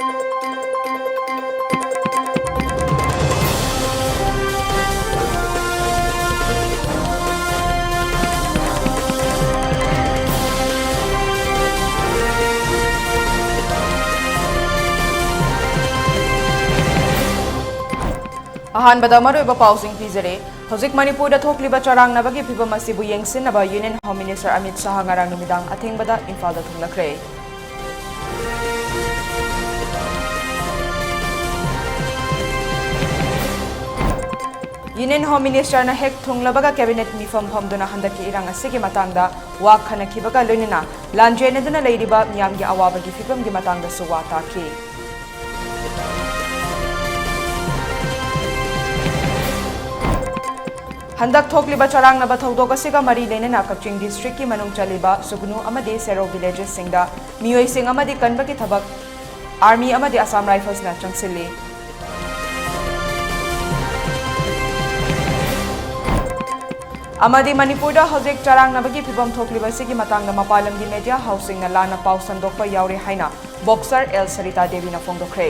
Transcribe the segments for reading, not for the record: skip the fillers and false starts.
अहानबदा मरुइबा पाउसिंग पिजरे हौजिक मणिपुर थोक्लिबा चरांगनाबगी फिबम असिबु येंगसिनबा union home minister Amit Shah ngarang numidang athengबदा इम्फाल दा थुंगलखरे यूनियन होम मिनिस्टर ना हेक थुंगलबगा कैबिनेट मिफम फमदुना हंदकी इरांग असिगी मतंगदा वा खनखिबगा लोइनिना लांजेनदुना लेरिबा मियामगी अवाबगी फिबमगी मतंगदा सुवा ताकी हंदक थोक्लिबा चरांगनबा थौदोक असिगा मरी लेनना कक्चिंग डिस्ट्रिक्ट की मनुंग चलिबा सुगनु अमदे सेरो विलेजेस सिंगदा मियोइसिंग अमदे कनबगी थबक आर्मी अमदे असम राइफल्स ना चंगसिल्ली अमदे मणिपुर दा हौजिक चरांगनबगी फिबम थोक्लिबा सिगी मतंगदा मपालमगी मीडिया हाउसिंग ना लाना पाउ संदोकपा यावरे हाइना बॉक्सर एल सरिता देवी ना फोंदोखरे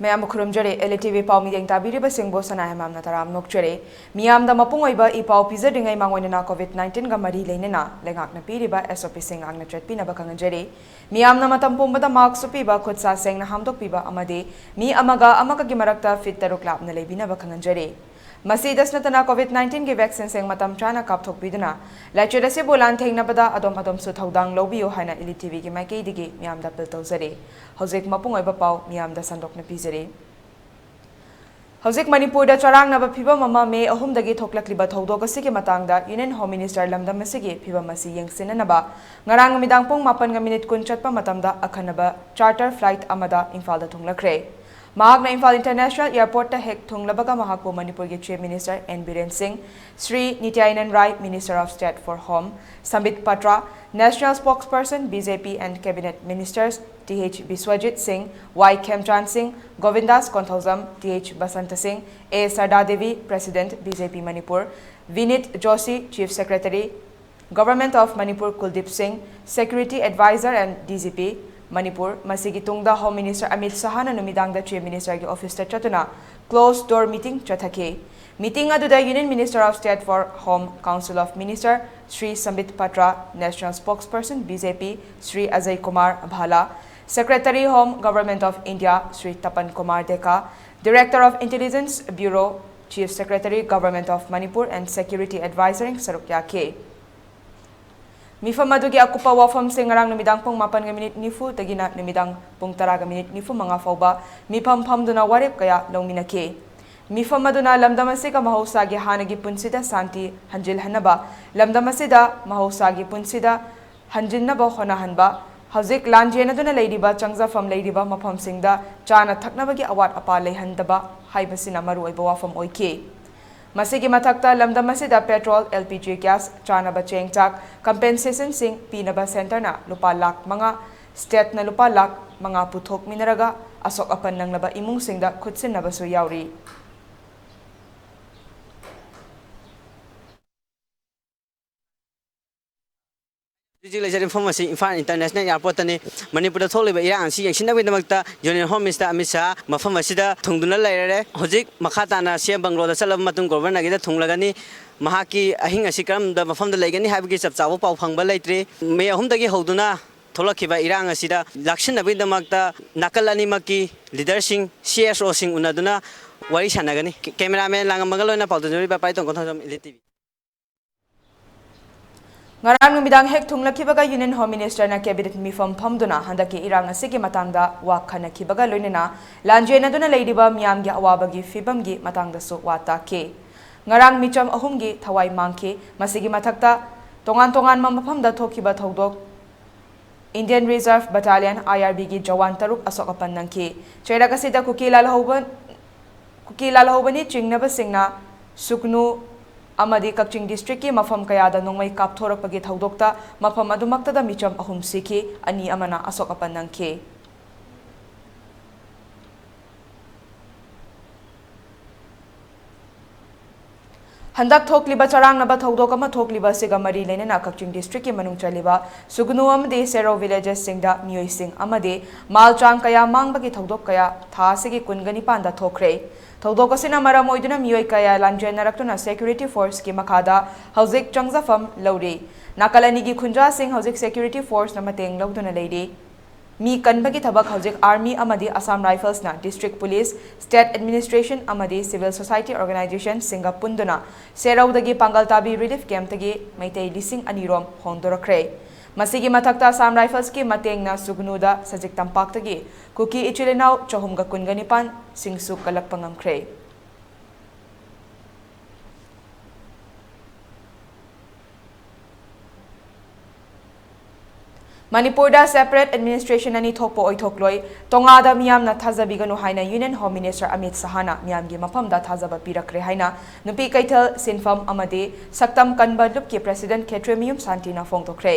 मैम खुरमजरे एलईटीवी पाव मियेंग ताबिरिबा सिंगबो सना हेमाम ना तराम नोकचरे मियाम दा मपुंग ओइबा इ पाव पिजदिंगै मांगोइना कोविड-19 गा मरी लेनेना लेंगाकना पीरिबा एसओपी सिंग आंगना चटपिनबा खंगजरे मियाम ना मतम पुंबदा मार्क्स सुपीबा खुदसा सेंगना हामदोकपीबा अमदे मी अमगा अमकगी मरक्ता फिट तरुक लापना लेबिनबा खंगजरे मसीदसनतना कोविड-19 के वैक्सीन सेंग मतम चाना कापथोकपीदना लाइचर असे बोलान थेंगनबदा अदोम अदोम सु थौदांग लौबियो हाइना एलईटीवी के माइकेदिगी मियाम दा पिल तौजरे हौजिक मपुंग ओइबा पाव मियाम दा संदोकना पीजरे हौजिक मणिपुर दा चरांगनबा फिबम अमा मे अहुमदगी थोक्लक्लिबा थौदोक असिगे मतंगदा यूनियन होम मिनिस्टर लमदम असिगे फिबम असी येंगसिननबा ngarang midang pung 8 kun chatpa matamda akhanaba charter flight amada imphal da thunglakre Mahagna Imphal International Airport ta hek thunglabaga mahakpo Manipur ge Chief Minister N Biren Singh, Sri Nityanan Rai, Minister of State for Home, Sambit Patra, National Spokesperson BJP and Cabinet Ministers TH Biswajit Singh, Y Khemchan Singh, Govindas Konthauzam, TH Basanta Singh, A Sarda Devi, President BJP Manipur, Vinit Joshi, Chief Secretary, Government of Manipur Kuldeep Singh, Security Advisor and DGP Manipur, Masigi Tungda Home Minister Amit Sahana numidang da Chief Minister ki office ta chatuna closed door meeting chathake. Meeting aduda Union Minister of State for Home, Council of Minister Sri Sambit Patra, National Spokesperson BJP Sri Ajay Kumar Bhala, Secretary Home Government of India Sri Tapan Kumar Deka, Director of Intelligence Bureau, Chief Secretary Government of Manipur and Security Advisor Sarukya K. Mifam adugi akupa wafam singarang numidang pung 8 nifu tagina numidang pung 10 nifu mga fauba mifam phamduna warep kaya longminake mifam aduna lamdamasika mahosagi hanagi punsida santi hanjil hanaba lamdamasida mahosagi punsida hanjinnaba honahanba hauzik lanjena duna leidiba changjafam leidiba mafam singda chana thaknabagi awat apa leihandaba haibasina maru oiba wafam oike Masigi matakta lamdam masida petrol LPG gas chanaba chengchak compensation sing pinaba center na lupa lak mga state na lupa lak mga puthok minaraga asok apan nang naba imung singda khutsin naba su yauri Information International Airport ni Manipur thole ba Iran si yaksina bi namakta Union Home Minister Amit Shah mafam asida thungduna lairare hojik makhata na siam banglo da salam matung governor gi da thunglagani mahaki ahing asikram da mafam da laigani habgi chap chawo pau phangba laitre me ahum dagi hoduna tholakhiba Iran asida laksina bi namakta nakalani maki leader sing CSO sing unaduna wari sanagani cameraman langamagaloina pawdunuri ba pai tong kontham ELITETV Ngarang numidang hek thunglakibaga Union Home Minister na Cabinet Mifam Phamduna handaki irang asigi matangda wa khanakibaga loinena lanjena duna leidiba miyamgi awabagi fibamgi matangda su wata ke ngarang micham ahumgi thawai mangke masigi mathakta tongan mamaphamda thokiba thodok Indian Reserve Battalion IRB gi jawan taruk asok apan nangke chairagasi da kukilal hoban kuki lalahobani chingnabasingna suknu amadi Kakching district ki mafam kayada nongmai kapthorakpagi thaudokta mafam adumaktada micham ahum sikhi ani amana asok apan nangkhe Handak thokliba charang naba thodok ama thokliba siga mari leinena Kakching district ki manung chaliba sugnu amade Sero villages singda mioi sing amade malchang kaya mangbagi thodok kaya tha sigi kungani panda thokre thodok asina maram oiduna mioi kaya lanjenarakuna security force ki makada hauzik changjafam lawre nakalani gi khunja sing hauzik security force na mateng lawduna leide mi kanbagi thabak hauzik army amadi Assam Rifles na district police state administration amadi civil society organization singa punduna Seraudagi Pangaltabi relief camp tagi maitai lising anirom hondorakre masigi mathakta Assam Rifles ki mateng na sugnuda sajik tampak tagi kuki ichilinau chahumga kunganipan singsu kalakpangamkre Manipur da separate administration ani thokpo oithokloi tonga da miyam na thazabiganu haina Union Home Minister Amit Sahana miyam gi mafam da thazaba pirakre haina nupi kaithal sinfam amade saktam kanba lup ki president Khetremiyum Santina phongtokre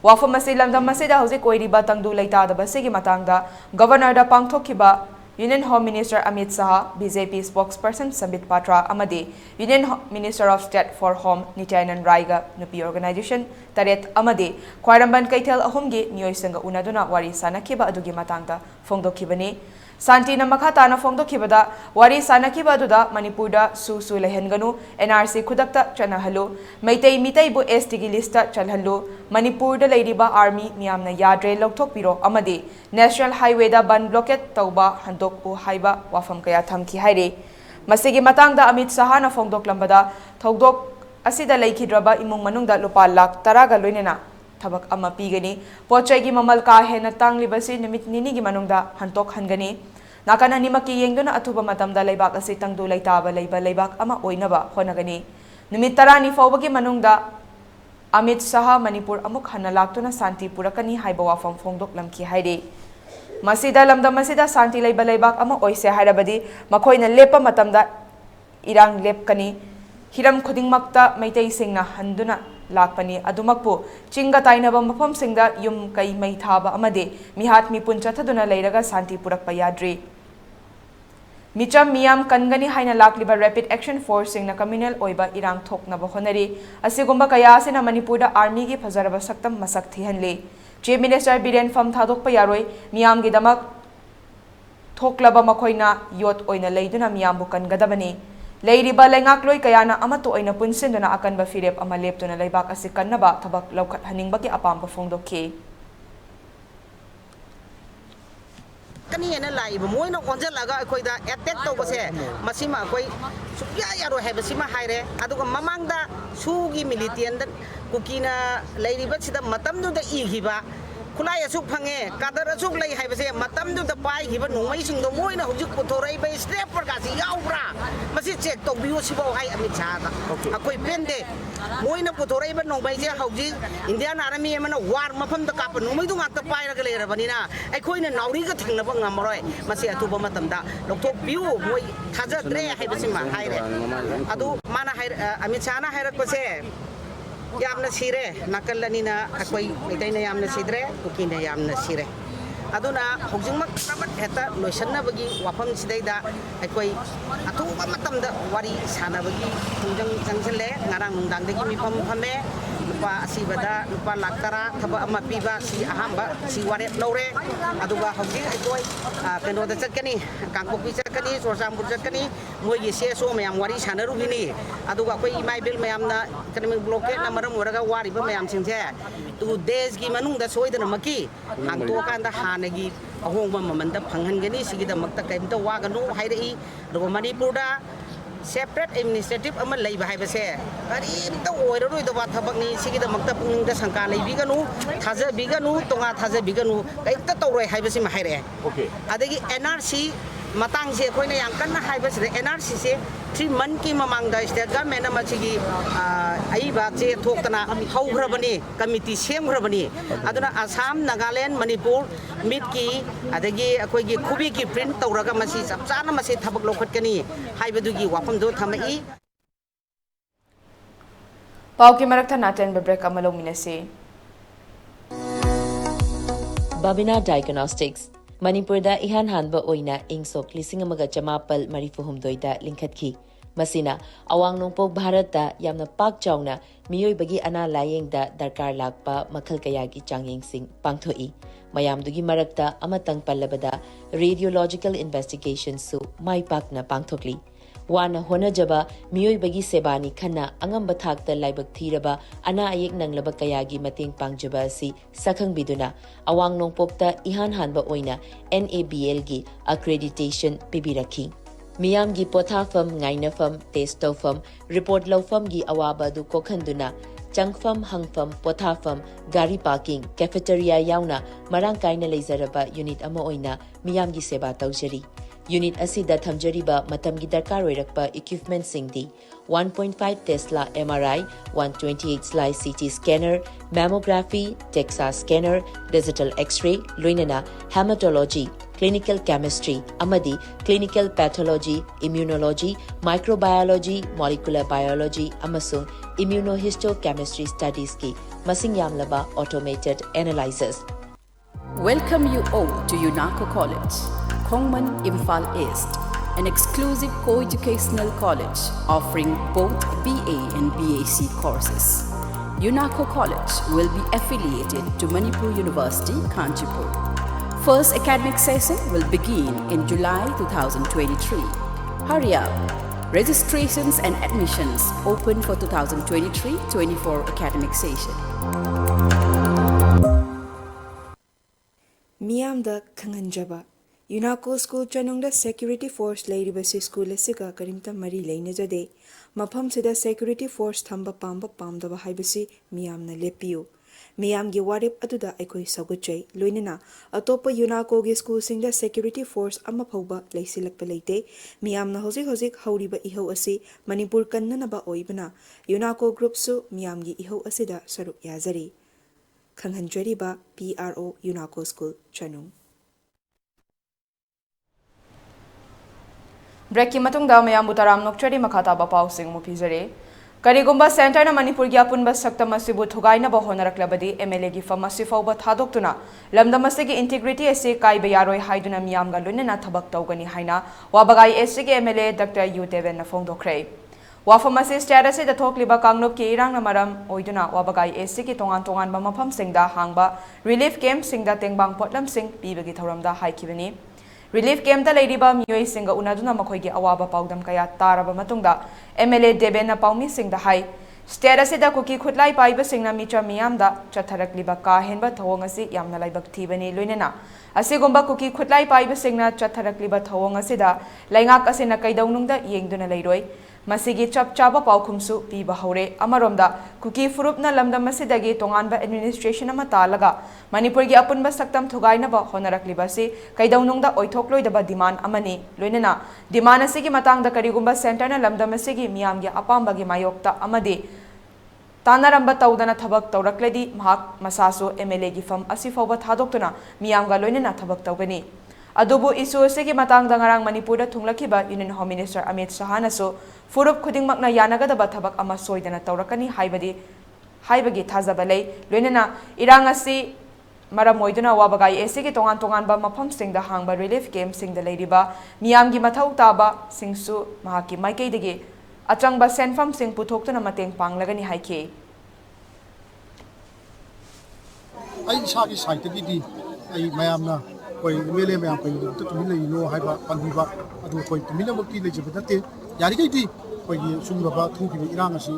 wafam asi lamdam masida hauzik oiriba tangdu leita da basigi matangda governor da pangthokhiba Union Home Minister Amit Saha, BJP spokesperson Sambit Patra amade Union Minister of State for Home Nityanan Raiga nupi organization taret amade khwairamban kaithal ahumgi mioi sanga unaduna wari sanakhiba adugi matangda phongdokhibani Santina makhatana phongdokhibada wari sanakiba aduda Manipurda su lehenganu NRC khudakta chanahalu maitai mitai bu ST gi lista chalhalu Manipurda leiriba army miyamna yadre lokthokpiro amade National Highway da ban blockade tauba handokpu haiba wafam kaya thamki haire masigi matangda Amit Sahana phongdoklambada thodok asida leikidraba imung manungda lupa lakh 10 ga loinena thabak ama pigani pochai gi mamal ka hena tanglibasi nimit nini gi manungda hantok hangani nakana nimaki yengduna athuba matamda leibak asi tangdu leitaba leiba leibak ama oinaba honagani nimit 10 fawbagi manungda Amit Saha Manipur amuk hana laktuna santi purakani haiba wafam phongdok lamki haire masida lamda masida santi leiba leibak ama oise hairabadi makoina lepa matamda irang lepkani hiram khudingmakta maitai singna handuna lakpani adumakpu chinga tainaba mafam singda yum kai mai thaba amade mihat mipun chathaduna leiraga santi purakpa yadri micham miyam kangani haina lakliba rapid action force singna communal oiba irang thoknaba honari asigumba kaya sina Manipurda army gi phajaraba saktam masak thihanle chief minister Biren Pham thadokpa yaroi miyam gi damak thoklaba makoina yot oina leiduna miyam bu kangadabani leiriba lengakloi kayana amato oina punsinduna akanba firep ama leptuna leibak asi kannaba thabak laukhat haningbaki apamba phongdokhi kani ena laiba moina onjalaga akoida attack tobase masima akoi sukya yaro hebasima haire aduga mamangda sugi militian da kukina leiriba sida matamdu da igiba kulai asuk phange kadar asuk lei haibase matamdu da pai giba nongmai singdo moina hujik putorai ba step par kasi yaubra masi check to biu sibo hai Amit Saha akoi pende moina putorai ba nongmai je hujik Indian Army emana war mafam da kap nongmai du ngak ta pai ra gale rabanina ai khoina nauri ga thingna ba ngamaroi masi atuba matamda lokthok biu moi thajadre haibasima haire adu mana hai Amit Saha na hairak pase yamna sire nakallanina akoi mitaina yamna sidre kukina yamna sire aduna hojingmak sabat heta loisanna bagi wafam sidaida akoi atuba matamda wari sana bagi tunjang jangjale ngarang nungdang dagi mifam phame lupa asibada lupa laktara thaba ama piba si ahamba si waret lore aduga hojing akoi keno da chatkani kangkopi chatkani sorsambur chatkani moi yese so mayam wari sana rubini aduga akoi imai bil mayamna economic blockade na maram waraga wari ba mayam singse tu desh gi manungda soidana maki hangto kanda hanagi ahongba mamanda phanghangani sigida makta kaimta waganu hairei ro Manipurda separate administrative ama leiba haibase karimta oiroi da thabakni sigida makta pungda sangka leibiganu thaja biganu tonga thaja biganu kaita tawroi haibase ma haire okay adagi NRC matangse akoina yang kanna haibasida NRC se 3 month ki mamangda state government amachigi aiba che thoktana haugrabani committee semgrabani aduna Assam Nagaland Manipur mid ki adagi akoigi khubi ki print tawraga masi chapchana masi thabak lokhatkani haibadugi wafam do thamai Pau ki marakta naten break amalong minase Babina Diagnostics Manipur da ihan hanba oina ingsok lising amaga chamapal marifuhumdoi da linkhatki masina awang nongpok Bharat da yamna pak chawna miyoi bagi ana layeng da darkar lakpa makhal kaya gi changyeng sing pangthoi mayamdugi marakta amatang pallabada radiological investigation su mai pakna pangthokli wana hona jaba miyoi bagi sebani khana angamba thakta laibak thiraba ana ayek nanglaba kayagi mating pangjaba si sakhang biduna awang nongpokta ihan hanba oina NABL gi accreditation pibirakhi miyam gi pothafam ngainafam testofam report lawfam gi awaba du kokhanduna changfam hangfam pothafam gari parking cafeteria yauna marang kaina leizaraba unit ama oina miyam gi seba tawjari Unit asida thamjariba matamgi darkar oirakpa equipment singdi 1.5 Tesla MRI, 128 slice CT scanner, mammography, DEXA scanner, digital X-ray, loinana hematology, clinical chemistry, amadi clinical pathology, immunology, microbiology, molecular biology, amasung immunohistochemistry studies ki masing yamlaba automated analyzers. Welcome you all to UNACO College, Kongman, Imphal East, an exclusive co-educational college offering both BA and BAC courses. UNACO College will be affiliated to Manipur University, Kanchipur. First academic session will begin in July 2023. Hurry up! Registrations and admissions open for 2023-24 academic session. Miyam da Kanganjaba UNACO School Chanungda Security Force Lairibasi School Lesiga Karimta Mari Lainajade Mapam Sida Security Force Thamba Pamba Pamdaba Haibasi Miyamna Lepiu Miyam gi warip aduda aikoi saguchai loinana atopa UNACO gi school singda security force ama phauba leisilakpa leite miyam na hojik hauriba ihau asi Manipur kannanaba oibana UNACO group su miyam gi ihau asida saruk yazari khanghanjariba PRO UNACO School Chanung Break ki matungda mayam butaram nokchari makhata ba pau sing mu pizare Karigumba Center na Manipur gi apunba sakta masibu thugaina ba honaraklabadi MLA gi famasi fauba thadoktuna lamdamase gi integrity ase kaiba yaroi haiduna miyam ga lunena thabak tawgani haina wabagai ase gi MLA Dr. U7 na fongdokre wa famasi status da thokliba kangnop ki irang na maram oiduna wabagai ase gi tongan ba mafam singda hangba relief camp singda tengbang potlam sing pibagi thoramda haikibani Relief camp da ladiba miyoi singa unaduna makhoigi awaba paudam kaya taraba matungda MLA Deben na paumi singda hai status da kuki khutlai paiba singna mitra miyam da chatharakliba ka henba thawong asi yamna laibak thibani loinena asigumba kuki khutlai paiba singna chatharakliba thawong asida laingak asina kaidaunungda yengduna leiroi masigi chap chaba paukhumsu piba haure amaromda kuki furupna lamdam asidagi tonganba administration ama talaga Manipur gi apunba saktam thugaina ba honarakliba si kaidaunungda oithokloidaba demand amani loinena demand asigi matangda karigumba center na lamdam asigi miyam gi apamba gi mayokta amadi tanaramba tawdana thabak tawrakledi mahak masasu MLA gi fam asi fawba thadoktuna miyam ga loinena thabak tawgani adubu isu asigi matangda ngarang Manipur da thunglakiba Union Home Minister Amit Shahanasu furup khudingmakna yanagadaba thabak ama soidana tawrakani haibagi thazaba lei loinena irang asi Maramoiduna wabagai esigi tongan ba mafam singda hangba relief camp singda leiriba miyam gi mathau taba singsu mahaki maikei degi achangba senfam sing puthokna mateng panglagani haike ai sagi site gi di ai mayamna koi mele mayam koi to tumi le no haiba pandiba adu koi tumi le mokti le jibate yari gi di koi sumba ba thu gi irang asi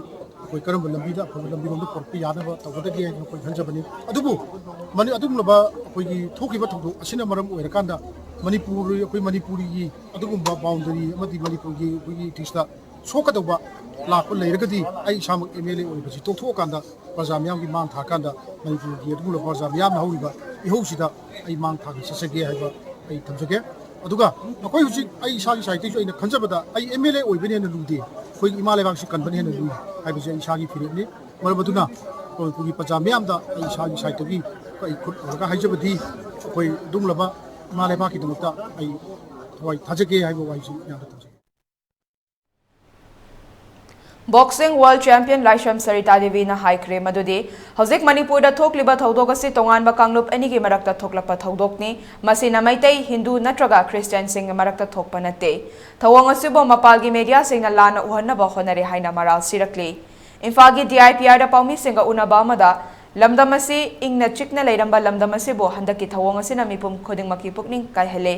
koi karam lambi da lambi rom por pi yana ba tawda gi koi khanjabani adubu mani adum laba koi gi thoki ba thodu asina maram oirakanda Manipur koi Manipuri gi adugum ba boundary amadi Manipur gi koi tisla sokadaba lakul leiragadi ai samak MLA oi basi toktokanda Pazamyam gi mang thakanda Manipur gi adugum laba Pazamyam hauiba ihosida ai mang thak sasage haiba ai thamjage ꯑꯗꯨꯒ ꯑꯩꯈꯣꯏ ꯍꯧꯖꯤꯛ ꯑꯩ ꯏꯁꯥꯒꯤ ꯁꯥꯏꯠꯇꯩꯁꯨ ꯑꯩꯅ ꯈꯟꯖꯕꯗ ꯑꯩ MLA ꯑꯣꯏꯕꯅ ꯍꯦꯟꯅ ꯂꯨꯗꯦ ꯑꯩꯈꯣꯏꯒꯤ ꯏꯃꯥ ꯂꯩꯕꯥꯛꯁꯤ ꯀꯟꯕꯅ ꯍꯦꯟꯅ ꯂꯨꯏ ꯍꯥꯏꯕꯁꯤ ꯑꯩ ꯏꯁꯥꯒꯤ ꯐꯤꯔꯦꯞꯅꯤ ꯃꯔꯝ ꯑꯗꯨꯅ ꯑꯩꯈꯣꯏꯒꯤ ꯄ꯭ꯔꯖꯥ ꯃꯌꯥꯝꯗ ꯑꯩ ꯏꯁꯥꯒꯤ ꯁꯥꯏꯠꯇꯒꯤ ꯑꯩ ꯈꯨꯠ ꯑꯣꯏꯔꯒ ꯍꯥꯏꯖꯕꯗꯤ ꯑꯩꯈꯣꯏ ꯑꯗꯨꯒꯨꯝꯂꯕ ꯏꯃꯥ ꯂꯩꯕꯥꯛꯀꯤꯗꯃꯛꯇ ꯑꯩ ꯊꯋꯥꯏ ꯊꯥꯖꯒꯦ ꯍꯥꯏꯕ ꯋꯥꯍꯩꯁꯤ ꯃꯌꯥꯝꯗ ꯊꯝꯖꯒꯦ Boxing World Champion Laisham Sarita Devi na haikre madudi hauzik Manipur da thokliba thodok asi tongan ba kanglup anigi marakta thoklapa thodokni masina maitai Hindu natraga Christian sing marakta thokpa nate thawang asibo mapalgi media sing na lana uhanna ba honare haina maral sirakli infagi DIPR da paumi singa unaba amada lamdam asi ingna chikna leiramba lamdam asibo handaki thawang asina mipum khoding maki pukning kaihele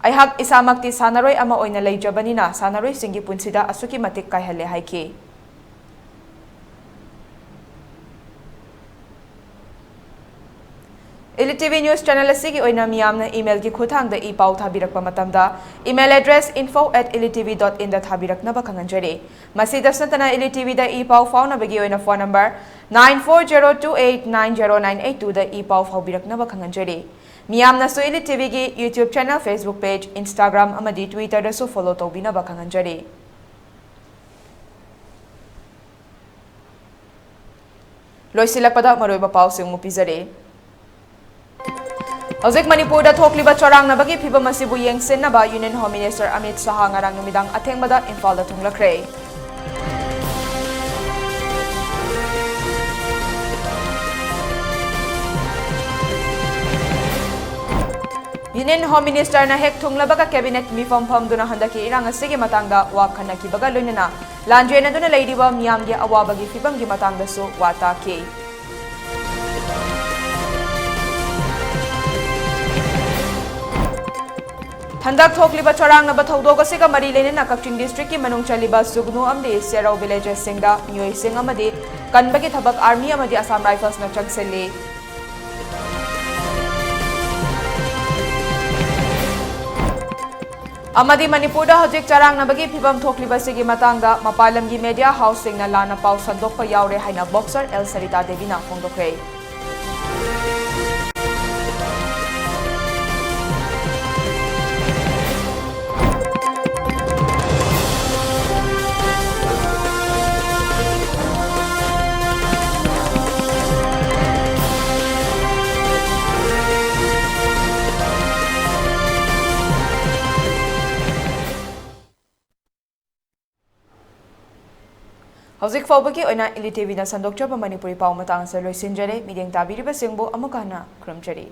Aihak isamakti sanaroi ama oina leijabanina sanaroi singi punsida asuki matik kaihale haiki. ELITETV News Channel asigi oina miyamna email ki khuthangda ipau thabirakpa matamda email address info@elitv.in da thabiraknaba khanganjari. Masida santana ELITETV da ipau faunabagi oina phone number 9402890982 da ipau faubiraknaba khanganjari. Miyamna su ELITETV gi YouTube channel, Facebook page, Instagram amadi Twitter da su follow tawbina ba khanganjari. Loisilakpada maroiba pau sing mupizare. Hauzik Manipur da thokliba chorang na bagi phibam asibu yengsen na ba Union Home Minister Amit Shah ngarang numidang athengmada Imphal da thunglakre. Union Home Minister na hek thunglabaga cabinet mifam pham duna handaki irang asigi matangda wa khanaki baga loinana lanjena duna leidiba miyamgi awabagi fibamgi matangda su wata ki Handak thokliba chorang na bathodog asiga mari leinena Kakching district ki manung chaliba sugnu amdi serau villages singda miyoi sing amadi kanbagi thabak army amadi Assam Rifles na changseli Amadi Manipur da hojik charang na bagi phibam thokliba sigi matangda mapalamgi media house sing na lana pau sandokpa yaure haina boxer El Sarita Devi na phongdokre Hauzik faubagi oina ELITETV na sandokchaba Manipuri pau matang sa loisinjare mideng tabiriba singbo amukana krumjari